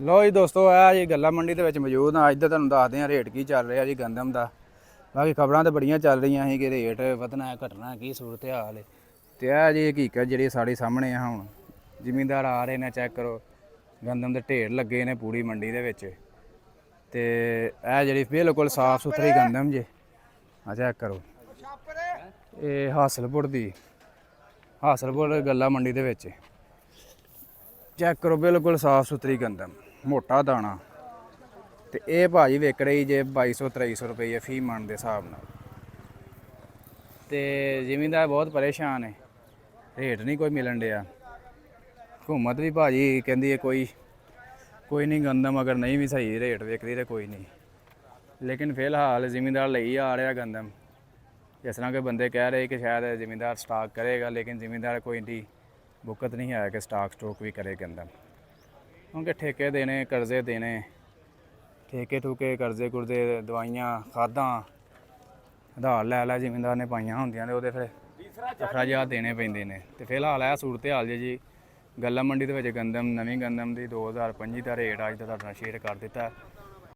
ਲੋ ਜੀ ਦੋਸਤੋ, ਆ ਜੀ ਗੱਲਾ ਮੰਡੀ ਦੇ ਵਿੱਚ ਮੌਜੂਦ ਆ। ਇੱਧਰ ਤੁਹਾਨੂੰ ਦੱਸਦੇ ਆ ਰੇਟ ਕੀ ਚੱਲ ਰਿਹਾ ਜੀ ਗੰਦਮ ਦਾ। ਬਾਕੀ ਖਬਰਾਂ ਤਾਂ ਬੜੀਆਂ ਚੱਲ ਰਹੀਆਂ ਸੀ ਕਿ ਰੇਟ ਵਧਣਾ ਘਟਣਾ ਕੀ ਸੂਰਤ ਹਾਲ ਹੈ। ਤੇ ਆ ਜੀ ਹਕੀਕਤ ਜਿਹੜੀ ਸਾਡੇ ਸਾਹਮਣੇ ਆ। ਹੁਣ ਜ਼ਿਮੀਂਦਾਰ ਆ ਰਹੇ ਨੇ, ਚੈੱਕ ਕਰੋ ਗੰਦਮ ਦੇ ਢੇਰ ਲੱਗੇ ਨੇ ਪੂਰੀ ਮੰਡੀ ਦੇ ਵਿੱਚ। ਤੇ ਇਹ ਜਿਹੜੀ ਬਿਲਕੁਲ ਸਾਫ ਸੁਥਰੀ ਗੰਦਮ ਜੇ ਆ, ਚੈੱਕ ਕਰੋ। ਇਹ ਹਾਸਲਪੁਰ ਦੀ ਗੱਲਾ ਮੰਡੀ ਦੇ ਵਿੱਚ ਚੈੱਕ ਕਰੋ, ਬਿਲਕੁਲ ਸਾਫ ਸੁਥਰੀ ਗੰਦਮ, ਮੋਟਾ ਦਾਣਾ। ਤੇ ਇਹ ਭਾਜੀ ਵਿਕ ਰਹੀ ਜੇ 2200-2300 ਰੁਪਏ ਫੀ ਮਣ ਦੇ ਹਿਸਾਬ ਨਾਲ। ਤੇ ਜ਼ਿਮੀਂਦਾਰ ਬਹੁਤ ਪਰੇਸ਼ਾਨ ਹੈ, ਰੇਟ ਨਹੀਂ ਕੋਈ ਮਿਲਣ ਡਿਆ। ਹਕੂਮਤ ਵੀ ਭਾਜੀ ਕਹਿੰਦੀ ਹੈ ਕੋਈ ਨਹੀਂ ਗੰਦਮ ਅਗਰ ਨਹੀਂ ਵੀ ਸਹੀ ਰੇਟ ਵਿਕਦੀ ਤਾਂ ਕੋਈ ਨਹੀਂ। ਲੇਕਿਨ ਫਿਲਹਾਲ ਜ਼ਿਮੀਂਦਾਰ ਲਈ ਆ ਰਿਹਾ ਗੰਦਮ। ਜਿਸ ਤਰ੍ਹਾਂ ਕਿ ਬੰਦੇ ਕਹਿ ਰਹੇ ਕਿ ਸ਼ਾਇਦ ਜ਼ਿਮੀਂਦਾਰ ਸਟਾਕ ਕਰੇਗਾ, ਲੇਕਿਨ ਜ਼ਿਮੀਂਦਾਰ ਕੋਈ ਨਹੀਂ ਬੁੱਕਤ ਨਹੀਂ ਹੈ ਕਿ ਸਟਾਕ ਵੀ ਕਰੇ ਗੰਦਮ। ਕਿਉਂਕਿ ਠੇਕੇ ਦੇਣੇ, ਕਰਜ਼ੇ ਦੇਣੇ, ਠੇਕੇ ਠੂਕੇ, ਕਰਜ਼ੇ ਕੁਰਜ਼ੇ, ਦਵਾਈਆਂ, ਖਾਦਾਂ ਆਧਾਰ ਲੈ ਜ਼ਿਮੀਂਦਾਰ ਨੇ ਪਾਈਆਂ ਹੁੰਦੀਆਂ ਨੇ, ਉਹਦੇ ਫਿਰ ਵੱਖਰਾ ਜਿਹਾ ਦੇਣੇ ਪੈਂਦੇ ਨੇ। ਤੇ ਫਿਲਹਾਲ ਇਹ ਸੂਰਤ ਹਾਲ ਜੀ ਗੱਲਾ ਮੰਡੀ ਦੇ ਵਿੱਚ ਗੰਦਮ, ਨਵੀਂ ਗੰਦਮ ਦੀ 2025 ਦਾ ਰੇਟ ਅੱਜ ਦਾ ਤੁਹਾਡੇ ਨਾਲ ਸ਼ੇਅਰ ਕਰ ਦਿੱਤਾ।